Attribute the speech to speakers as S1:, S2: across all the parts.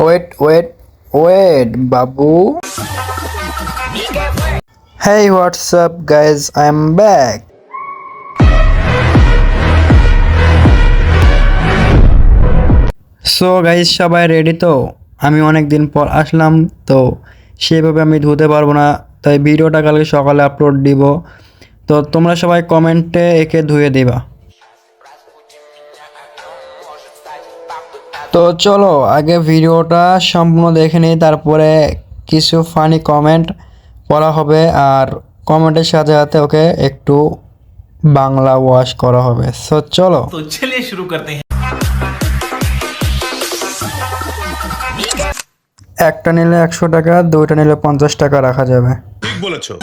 S1: Wait Babu. Hey, what's up guys, I'm back. So guys সবাই ready তো? আমি অনেক দিন পর আসলাম, তো সেভাবে আমি ধুতে পারবো না, তাই ভিডিওটা কালকে সকালে আপলোড দিব। তো তোমরা সবাই কমেন্টে একে ধুয়ে দিবা। তো চলো আগে ভিডিওটা সম্পূর্ণ দেখে নিই, তারপরে কিছু ফানি কমেন্ট পড়া হবে, আর কমেন্টের সাথে সাথে ওকে একটু বাংলা ওয়াশ করা হবে। সো চলো,
S2: तो चलिए शुरू करते हैं।
S1: একটা নিলে 100 টাকা, দুইটা নিলে 50 টাকা রাখা যাবে।
S3: ঠিক বলেছো।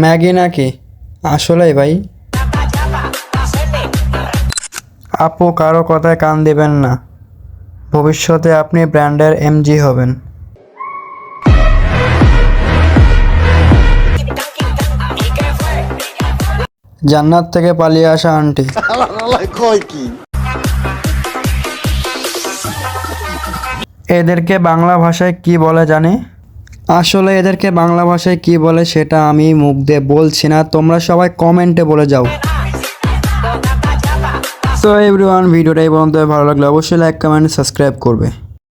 S1: ম্যাগি নাকি? আসলেই ভাই? আপু কারো কথায় কান দিবেন না, ভবিষ্যতে আপনি ব্র্যান্ডের এমজি হবেন। জান্নাত থেকে পালিয়ে আসা আন্টি। এদেরকে বাংলা ভাষায় কি বলে জানি? আসলে এদেরকে বাংলা ভাষায় কি বলে সেটা আমি মুখ দিয়ে বলছি না, তোমরা সবাই কমেন্টে বলে যাও। তো এভরিওয়ান, ভিডিওটা এই পর্যন্ত ভালো লাগলে অবশ্যই লাইক, কমেন্ট, সাবস্ক্রাইব করবে।